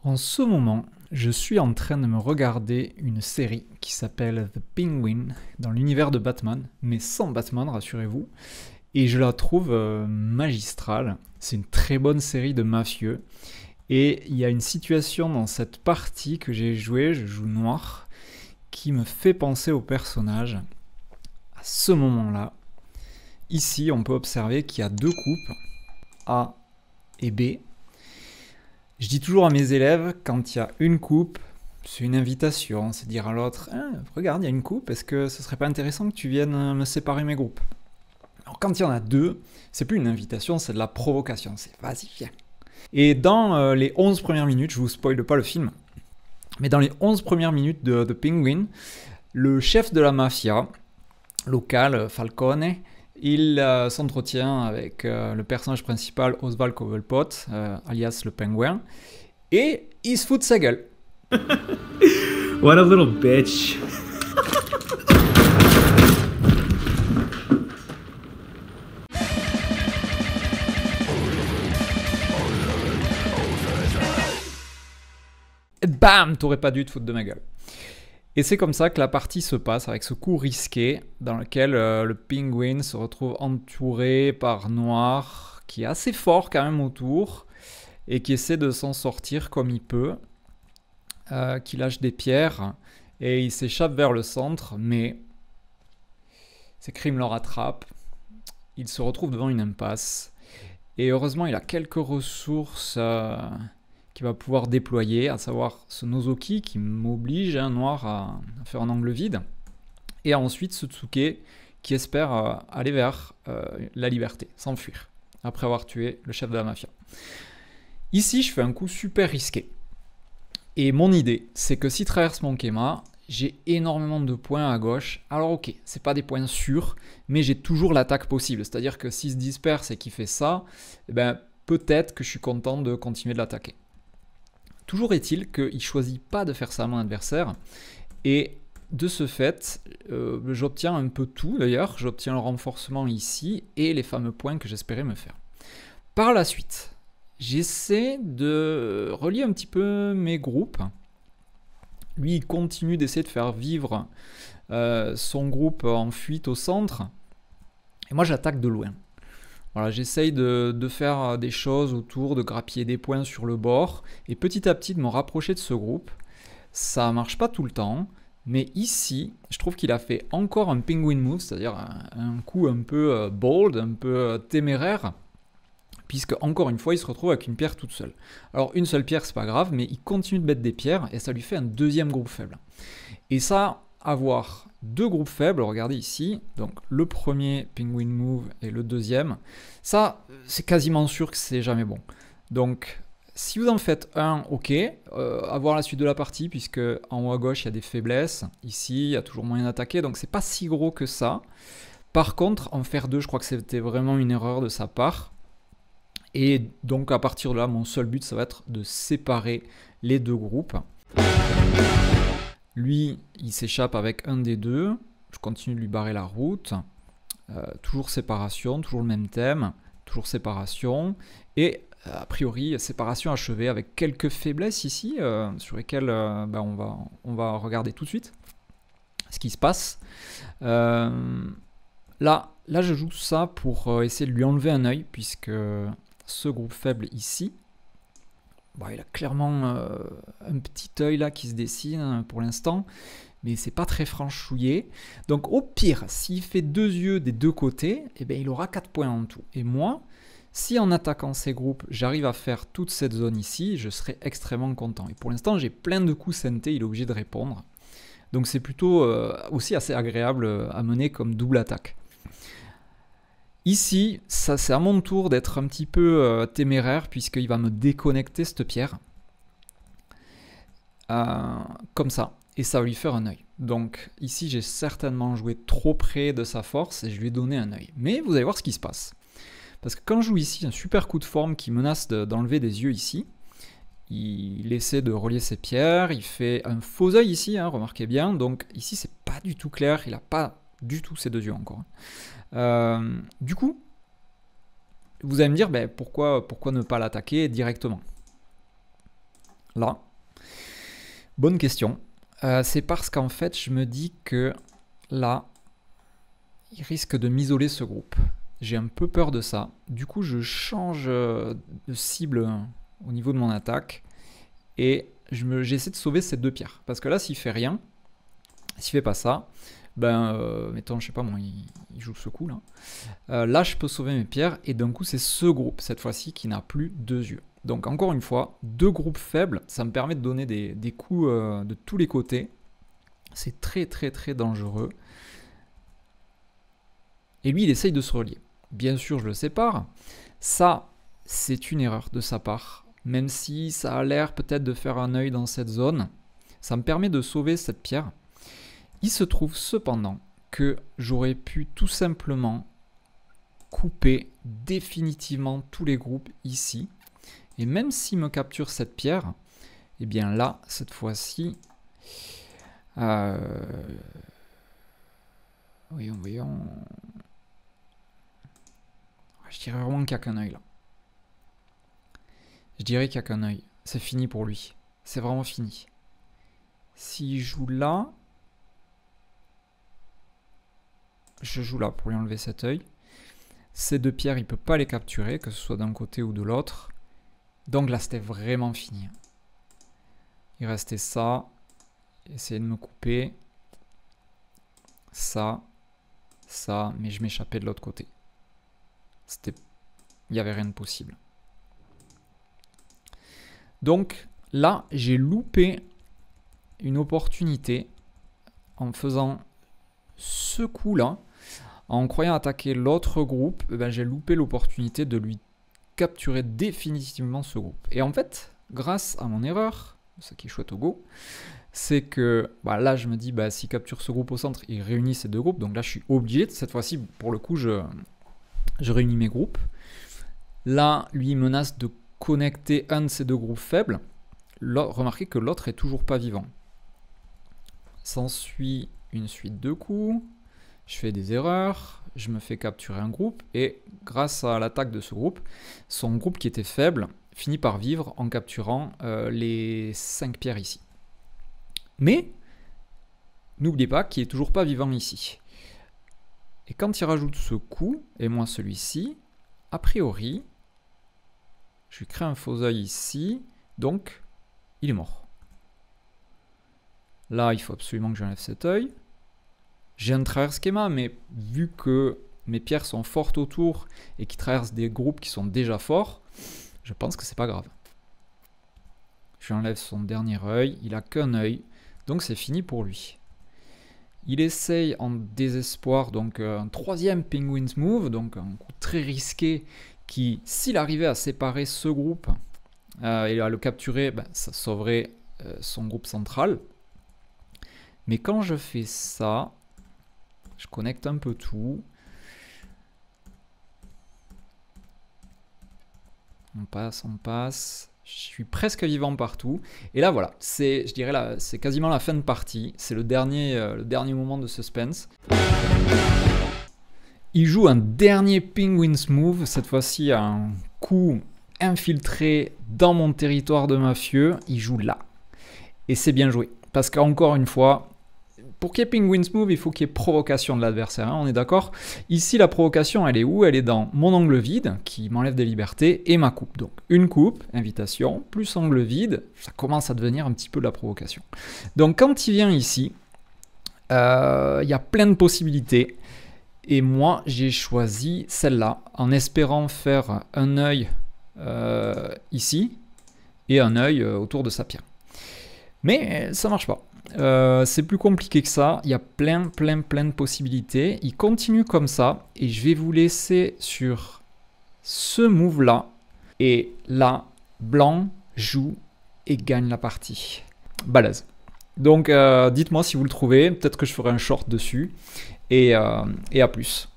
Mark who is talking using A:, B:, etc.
A: En ce moment, je suis en train de me regarder une série qui s'appelle The Penguin dans l'univers de Batman, mais sans Batman, rassurez-vous. Et je la trouve magistrale. C'est une très bonne série de mafieux. Et il y a une situation dans cette partie que j'ai jouée, je joue noir, qui me fait penser au personnage. À ce moment-là, ici, on peut observer qu'il y a deux coupes, A et B. Je dis toujours à mes élèves, quand il y a une coupe, c'est une invitation, c'est dire à l'autre, regarde, il y a une coupe, est-ce que ce serait pas intéressant que tu viennes me séparer mes groupes? Alors quand il y en a deux, c'est plus une invitation, c'est de la provocation, c'est vas-y, viens. Et dans les 11 premières minutes, je vous spoile pas le film, mais dans les 11 premières minutes de The Penguin, le chef de la mafia locale, Falcone, il s'entretient avec le personnage principal, Oswald Cobblepot, alias le pingouin, et il se fout de sa gueule.
B: What a little bitch.
A: Et bam, t'aurais pas dû te foutre de ma gueule. Et c'est comme ça que la partie se passe, avec ce coup risqué, dans lequel le pingouin se retrouve entouré par Noir, qui est assez fort quand même autour, et qui essaie de s'en sortir comme il peut, qui lâche des pierres, et il s'échappe vers le centre, mais ses crimes le rattrapent, il se retrouve devant une impasse, et heureusement il a quelques ressources qu'il va pouvoir déployer, à savoir ce Nozoki qui m'oblige, Noir, à faire un angle vide, et ensuite ce Tsuke qui espère aller vers la liberté, s'enfuir, après avoir tué le chef de la mafia. Ici, je fais un coup super risqué. Et mon idée, c'est que si traverse mon Kema, j'ai énormément de points à gauche. Alors ok, c'est pas des points sûrs, mais j'ai toujours l'attaque possible. C'est-à-dire que s'il se disperse et qu'il fait ça, eh ben, peut-être que je suis content de continuer de l'attaquer. Toujours est-il qu'il ne choisit pas de faire ça à mon adversaire. Et de ce fait, j'obtiens un peu tout d'ailleurs. J'obtiens le renforcement ici et les fameux points que j'espérais me faire. Par la suite, j'essaie de relier un petit peu mes groupes. Lui, il continue d'essayer de faire vivre son groupe en fuite au centre. Et moi, j'attaque de loin. Voilà, j'essaye de faire des choses autour, de grappiller des points sur le bord, et petit à petit de me rapprocher de ce groupe. Ça marche pas tout le temps, mais ici, je trouve qu'il a fait encore un penguin move, c'est-à-dire un coup un peu bold, un peu téméraire, puisque encore une fois, il se retrouve avec une pierre toute seule. Alors une seule pierre, c'est pas grave, mais il continue de mettre des pierres, et ça lui fait un deuxième groupe faible. Et ça, avoir deux groupes faibles, regardez ici, donc le premier penguin move et le deuxième, ça c'est quasiment sûr que c'est jamais bon. Donc si vous en faites un, ok, à voir la suite de la partie, puisque en haut à gauche il y a des faiblesses, ici il y a toujours moyen d'attaquer, donc c'est pas si gros que ça. Par contre, en faire deux, je crois que c'était vraiment une erreur de sa part. Et donc à partir de là, mon seul but ça va être de séparer les deux groupes. Lui, il s'échappe avec un des deux. Je continue de lui barrer la route. Toujours séparation, toujours le même thème. Toujours séparation. Et a priori, séparation achevée avec quelques faiblesses ici, sur lesquelles on va regarder tout de suite ce qui se passe. Là, je joue ça pour essayer de lui enlever un œil, puisque ce groupe faible ici, il a clairement un petit œil là qui se dessine pour l'instant, mais c'est pas très franchouillé. Donc au pire, s'il fait deux yeux des deux côtés, eh bien, il aura 4 points en tout. Et moi, si en attaquant ces groupes, j'arrive à faire toute cette zone ici, je serai extrêmement content. Et pour l'instant, j'ai plein de coups SNT, il est obligé de répondre. Donc c'est plutôt aussi assez agréable à mener comme double attaque. Ici, ça c'est à mon tour d'être un petit peu téméraire, puisqu'il va me déconnecter cette pierre. Comme ça. Et ça va lui faire un œil. Donc ici, j'ai certainement joué trop près de sa force et je lui ai donné un œil. Mais vous allez voir ce qui se passe. Parce que quand je joue ici un super coup de forme qui menace d'enlever des yeux ici, il essaie de relier ses pierres, il fait un faux œil ici, remarquez bien. Donc ici, c'est pas du tout clair, il n'a pas du tout ses deux yeux encore. Du coup, vous allez me dire, pourquoi ne pas l'attaquer directement? là? Bonne question. C'est parce qu'en fait, je me dis que là, il risque de m'isoler ce groupe. J'ai un peu peur de ça. Du coup, je change de cible au niveau de mon attaque. Et j'essaie de sauver ces 2 pierres. Parce que là, s'il fait rien, s'il fait pas ça, ben, mettons, je sais pas moi, il joue ce coup là. Là, je peux sauver mes pierres. Et d'un coup, c'est ce groupe, cette fois-ci, qui n'a plus 2 yeux. Donc, encore une fois, 2 groupes faibles, ça me permet de donner des coups de tous les côtés. C'est très, très, très dangereux. Et lui, il essaye de se relier. Bien sûr, je le sépare. Ça, c'est une erreur de sa part. Même si ça a l'air peut-être de faire un œil dans cette zone, ça me permet de sauver cette pierre. Il se trouve cependant que j'aurais pu tout simplement couper définitivement tous les groupes ici. Et même s'il me capture cette pierre, eh bien là, cette fois-ci... voyons. Je dirais vraiment qu'il n'y a qu'un œil là. Je dirais qu'il n'y a qu'un œil. C'est fini pour lui. C'est vraiment fini. S'il joue là... Je joue là pour lui enlever cet œil. Ces 2 pierres, il ne peut pas les capturer, que ce soit d'un côté ou de l'autre. Donc là, c'était vraiment fini. Il restait ça. Essayer de me couper. Ça. Ça. Mais je m'échappais de l'autre côté. Il n'y avait rien de possible. Donc là, j'ai loupé une opportunité en faisant ce coup-là. En croyant attaquer l'autre groupe, ben, j'ai loupé l'opportunité de lui capturer définitivement ce groupe. Et en fait, grâce à mon erreur, ce qui est chouette au Go, c'est que bah là, je me dis, bah, s'il capture ce groupe au centre, il réunit ces 2 groupes. Donc là, je suis obligé, cette fois-ci, pour le coup, je réunis mes groupes. Là, lui, il menace de connecter un de ces 2 groupes faibles. Remarquez que l'autre est toujours pas vivant. S'ensuit une suite de coups. Je fais des erreurs. Je me fais capturer un groupe. Et grâce à l'attaque de ce groupe, son groupe qui était faible finit par vivre en capturant les 5 pierres ici. Mais, n'oubliez pas qu'il n'est toujours pas vivant ici. Et quand il rajoute ce coup, et moi celui-ci, a priori, je lui crée un faux œil ici, donc il est mort. Là, il faut absolument que j'enlève cet œil. J'ai un travers schéma, mais vu que mes pierres sont fortes autour et qui traversent des groupes qui sont déjà forts, je pense que c'est pas grave. Je lui enlève son dernier œil, il a qu'un œil, donc c'est fini pour lui. Il essaye en désespoir, donc un 3e Penguins Move, donc un coup très risqué qui, s'il arrivait à séparer ce groupe et à le capturer, ben, ça sauverait son groupe central. Mais quand je fais ça, je connecte un peu tout. On passe. Je suis presque vivant partout. Et là, voilà, je dirais là, c'est quasiment la fin de partie. C'est le dernier moment de suspense. Il joue un dernier Penguins Move. Cette fois-ci, un coup infiltré dans mon territoire de mafieux. Il joue là. Et c'est bien joué. Parce qu'encore une fois, pour qu'il y ait Penguins Move, il faut qu'il y ait provocation de l'adversaire, hein, on est d'accord? Ici, la provocation, elle est où? Elle est dans mon angle vide, qui m'enlève des libertés, et ma coupe. Donc, une coupe, invitation, plus angle vide, ça commence à devenir un petit peu de la provocation. Donc, quand il vient ici, il y a plein de possibilités. Et moi, j'ai choisi celle-là, en espérant faire un œil ici, et un œil autour de sa pierre. Mais ça marche pas. C'est plus compliqué que ça, il y a plein de possibilités. Il continue comme ça et je vais vous laisser sur ce move là. Et là, blanc joue et gagne la partie. Balèze. Donc dites-moi si vous le trouvez, peut-être que je ferai un short dessus et à plus.